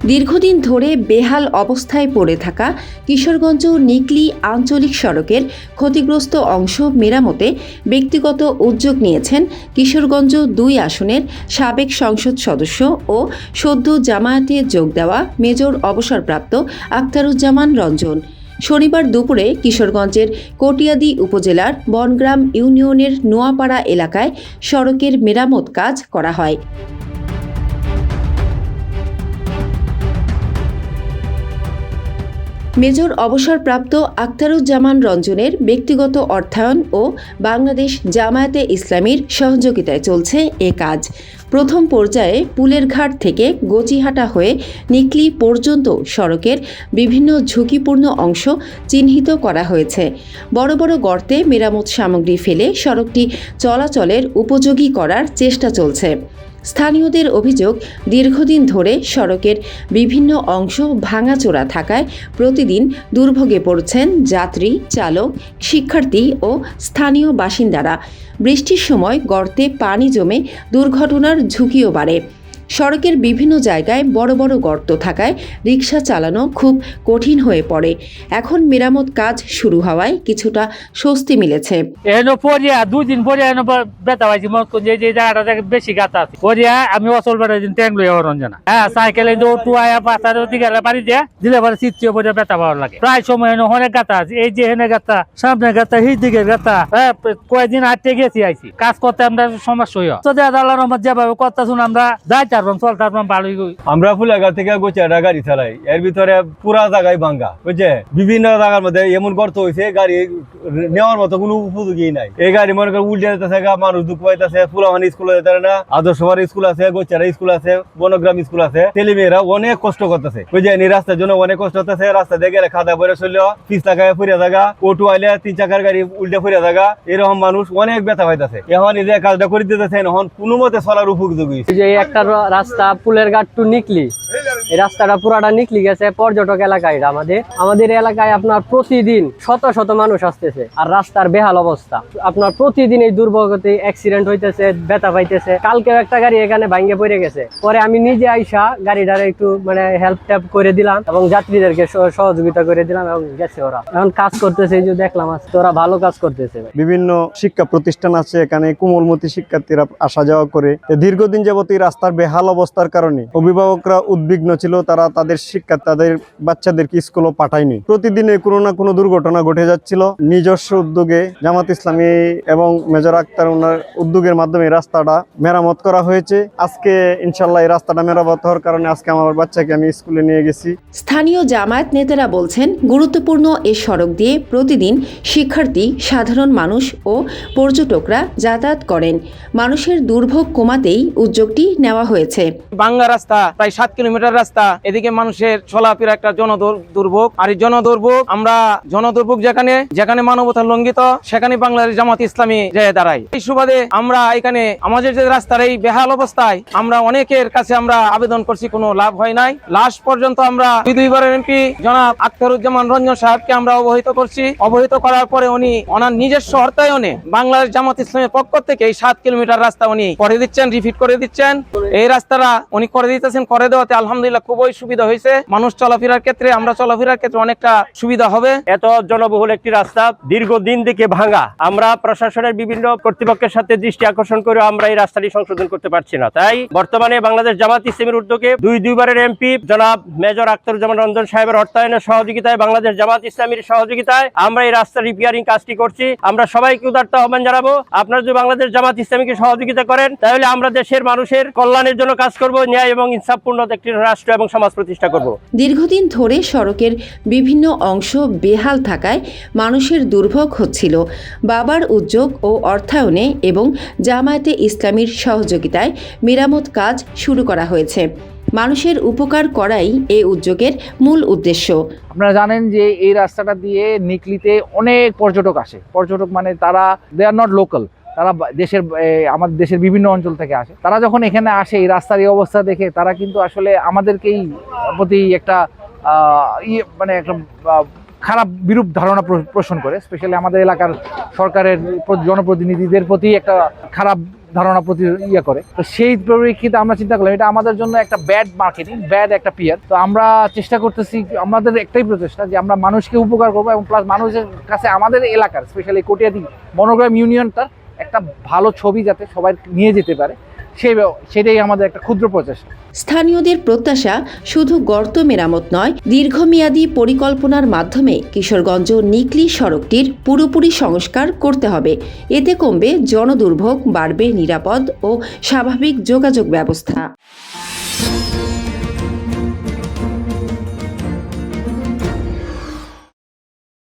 দীর্ঘদিন ধরে বেহাল অবস্থায় পড়ে থাকা কিশোরগঞ্জ নিকলি আঞ্চলিক সড়কের ক্ষতিগ্রস্ত অংশ মেরামতে ব্যক্তিগত উদ্যোগ নিয়েছেন কিশোরগঞ্জ ২ আসনের সাবেক সংসদ সদস্য ও সদ্য জামায়াতে যোগ দেওয়া মেজর অবসরপ্রাপ্ত আখতারুজ্জামান রঞ্জন। শনিবার দুপুরে কিশোরগঞ্জের কটিয়াদী উপজেলার বনগ্রাম ইউনিয়নের নোয়াপাড়া এলাকায় সড়কের মেরামত কাজ করা হয়। মেজর অবসরপ্রাপ্ত আখতারুজ্জামান রঞ্জনের ব্যক্তিগত অর্থায়ন ও বাংলাদেশ জামায়াতে ইসলামীর সহযোগিতায় চলছে এ কাজ। প্রথম পর্যায়ে পুলের ঘাট থেকে গচিহাটা হয়ে নিকলি পর্যন্ত সড়কের বিভিন্ন ঝুঁকিপূর্ণ অংশ চিহ্নিত করা হয়েছে। বড় বড় গর্তে মেরামত সামগ্রী ফেলে সড়কটি চলাচলের উপযোগী করার চেষ্টা চলছে। স্থানীয়দের অভিযোগ, দীর্ঘদিন ধরে সড়কের বিভিন্ন অংশ ভাঙাচোরা থাকায় প্রতিদিন দুর্ভোগে পড়ছেন যাত্রী, চালক, শিক্ষার্থী ও স্থানীয় বাসিন্দারা। বৃষ্টির সময় গর্তে পানি জমে দুর্ঘটনার ঝুঁকিও বাড়ে। সড়কের বিভিন্ন জায়গায় বড় বড় গর্ত থাকায় রিকশা চালানো খুব কঠিন হয়ে পড়ে। এখন মেরামত কাজ শুরু হওয়ায় কিছুটা স্বস্তি মিলেছে। দুদিন পরে ব্যথা পাইছি, যে জায়গাটা বেশি গাছ আছে আমি অচল বেড়াই ট্যাং লই রঞ্জনা। হ্যাঁ, সাইকেলে পাতার পানি দিয়ে দিলে পরে চিত্তীয় পরে ব্যথা পাওয়ার লাগে। প্রায় সময় অনেক গাতা আছে, এই যে হেনে গাতা, সামনে গাতা, এই দিকে গাতা। হ্যাঁ, কয়েকদিন আটকে গেছি আইছি কাজ করতে, আমরা সমস্যা হইয়া যেভাবে কথা শুনে আমরা যাইতে আমরা ফুলাঘাট থেকে গোচারা গাড়ি চালাই, এর ভিতরে পুরা জায়গায় ভাঙ্গা বুঝছে। বিভিন্ন জায়গার মধ্যে এমন গর্ত হয়েছে গাড়ি নেওয়ার মতো কোনো উপযোগী নাই। এই গাড়ি মনে করেন উল্টে যেতেছে, মানুষ দুঃখ পাইতেছে। ফুলাহানি স্কুলে যেতে না, আদর্শবার স্কুল আছে, গোচারা স্কুল আছে, বনগ্রাম স্কুল আছে। ছেলেমেয়েরা অনেক কষ্ট করতেছে বুঝছেন। এই রাস্তার জন্য অনেক কষ্ট হতেছে। রাস্তা দিয়ে গেলে খাদা বইরে চললেও পিছ টাকায় ফুরিয়া জায়গা, অটো আইলে 3 চাকার গাড়ি উল্টে ফুরিয়া জায়গা, এরকম মানুষ অনেক ব্যথা পাইতেছে। এখন এই যে কাজটা করে দিতেছে, এখন কোনো মতে চলার উপযোগী। একটা রাস্তা পুলের ঘাট টু নিকলি, এই রাস্তাটা পুরাটা নিকলি গেছে পর্যটক এলাকায়। আমাদের এলাকায় আপনার প্রতিদিন শত শত মানুষ আসতেছে, আর রাস্তার বেহাল অবস্থা। আপনার প্রতিদিন এই দুর্ভোগতে অ্যাক্সিডেন্ট হইতেছে, ব্যথা পাইতেছে। কালকেও একটা গাড়ি এখানে ভাঙ্গে পড়ে গেছে, পরে আমি নিজে আইসা গাড়িটারে একটু হেল্প ট্যাপ করে দিলাম এবং যাত্রীদেরকে সহযোগিতা করে দিলাম এবং গেছে। ওরা এখন কাজ করতেছে, এই যে দেখলাম আজকে ওরা ভালো কাজ করতেছে। বিভিন্ন শিক্ষা প্রতিষ্ঠান আছে এখানে, কোমলমতি শিক্ষার্থীরা আসা যাওয়া করে। দীর্ঘদিন যাবত এই রাস্তার বেহাল অবস্থার কারণে অভিভাবকরা উদ্বিগ্ন ছিল। তারা তাদের তাদের বাচ্চাদেরকে স্কুলও পাঠায়নি। প্রতিদিনে কোনো না কোনো দুর্ঘটনা ঘটে যাচ্ছিল। নিজস্ব উদ্যোগে জামাত ইসলামী এবং মেজর আক্তার ওনার উদ্যোগের মাধ্যমে রাস্তাটা মেরামত করা হয়েছে। আজকে ইনশাল্লাহ এই রাস্তাটা মেরামত হওয়ার কারণে আজকে আমার বাচ্চাকে আমি স্কুলে নিয়ে গেছি। স্থানীয় জামায়াত নেতারা বলছেন, গুরুত্বপূর্ণ এ সড়ক দিয়ে প্রতিদিন শিক্ষার্থী, সাধারণ মানুষ ও পর্যটকরা যাতায়াত করেন। মানুষের দুর্ভোগ কমাতেই উদ্যোগটি নেওয়া হয়েছে। বাংলা রাস্তা প্রায় 7 কিলোমিটার রাস্তা, এদিকে মানুষের চলাফেরা একটা জনদুর্ভোগ। আর এই জনদুর্ভোগ যেখানে মানবতা লঙ্ঘিত, সেখানে বাংলাদেশ জামাত ইসলামী যায় দাঁড়ায়। এই সুবাদে আমরা এখানে আমাদের যে রাস্তার এই বেহাল অবস্থায় আমরা অনেকের কাছে আমরা আবেদন করছি, কোনো লাভ হয় নাই। লাস্ট পর্যন্ত আমরা 2বারের এমপি জনাব আখতারুজ্জামান রঞ্জন সাহেবকে আমরা অবহিত করছি। অবহিত করার পরে উনি ওনার নিজস্ব অর্থায়নে বাংলাদেশ জামাত ইসলামের পক্ষ থেকে এই 7 কিলোমিটার রাস্তা উনি করে দিচ্ছেন, রিপিট করে দিচ্ছেন। এই রাস্তাটা উনি করে দিতেছেন, করে দেওয়াতে আলহামদুলিল্লাহ খুবই সুবিধা হয়েছে। মানুষ চলাফেরার ক্ষেত্রে, আমরা চলাফেরার ক্ষেত্রে অনেকটা সুবিধা হবে। এত জনবহুল একটি রাস্তা দীর্ঘদিন থেকে ভাঙা, আমরা প্রশাসনের বিভিন্ন কর্তৃপক্ষের সাথে দৃষ্টি আকর্ষণ করে আমরা এই রাস্তাটি সংশোধন করতে পারছি না। তাই বর্তমানে বাংলাদেশ জামাত ইসলামীর উদ্যোগে 2বারের এমপি জনাব মেজর আখতারুজ্জামান রঞ্জন সাহেবের অর্থায়নের সহযোগিতায়, বাংলাদেশ জামাত ইসলামীর সহযোগিতায় আমরা এই রাস্তা রিপেয়ারিং কাজটি করছি। আমরা সবাইকে উদারতা আহ্বান জানাবো, আপনারা যদি বাংলাদেশ জামাত ইসলামীকে সহযোগিতা করেন তাহলে আমরা দেশের মানুষের কল্যাণের জন্য কাজ করব, ন্যায় এবং ইনসাফপূর্ণ একটি রাষ্ট্র এবং সমাজ প্রতিষ্ঠা করব। দীর্ঘদিন ধরে সড়কের বিভিন্ন অংশ বেহাল থাকায় মানুষের দুর্ভোগ হচ্ছিল। বাবার উদ্যোগ ও অর্থায়নে এবং জামায়াতে ইসলামীর সহযোগিতায় মেরামত কাজ শুরু করা হয়েছে। মানুষের উপকার করাই এই উদ্যোগের মূল উদ্দেশ্য। আপনারা জানেন যে এই রাস্তাটা দিয়ে নিকলিতে অনেক পর্যটক আসে। পর্যটক মানে তারা দে আর নট লোকাল, তারা আমাদের দেশের বিভিন্ন অঞ্চল থেকে আসে। তারা যখন এখানে আসে এই রাস্তার এই অবস্থা দেখে, তারা কিন্তু আসলে আমাদেরকেই প্রতি একটা একটা খারাপ বিরূপ ধারণা পোষণ করে, স্পেশালি আমাদের এলাকার সরকারের জনপ্রতিনিধিদের প্রতি একটা খারাপ ধারণা প্রতি করে। তো সেই পরিপ্রেক্ষিতে আমরা চিন্তা করলাম এটা আমাদের জন্য একটা ব্যাড মার্কেটিং, ব্যাড একটা পিয়ার। তো আমরা চেষ্টা করতেছি, আমাদের একটাই প্রচেষ্টা যে আমরা মানুষকে উপকার করবো এবং প্লাস মানুষের কাছে আমাদের এলাকার স্পেশালি কটিয়াদি মনোগ্রাম ইউনিয়নটার একটা ভালো ছবি যাতে সবাই নিয়ে যেতে পারে, সেটাই আমাদের একটা ক্ষুদ্র প্রচেষ্টা। স্থানীয়দের প্রত্যাশা শুধু গর্ত মেরামত নয়, দীর্ঘমেয়াদী পরিকল্পনার মাধ্যমে কিশোরগঞ্জ নিকলি সড়কটির পুরোপুরি সংস্কার করতে হবে। এতে কমবে জনদুর্ভোগ, বাড়বে নিরাপদ ও স্বাভাবিক যোগাযোগ ব্যবস্থা।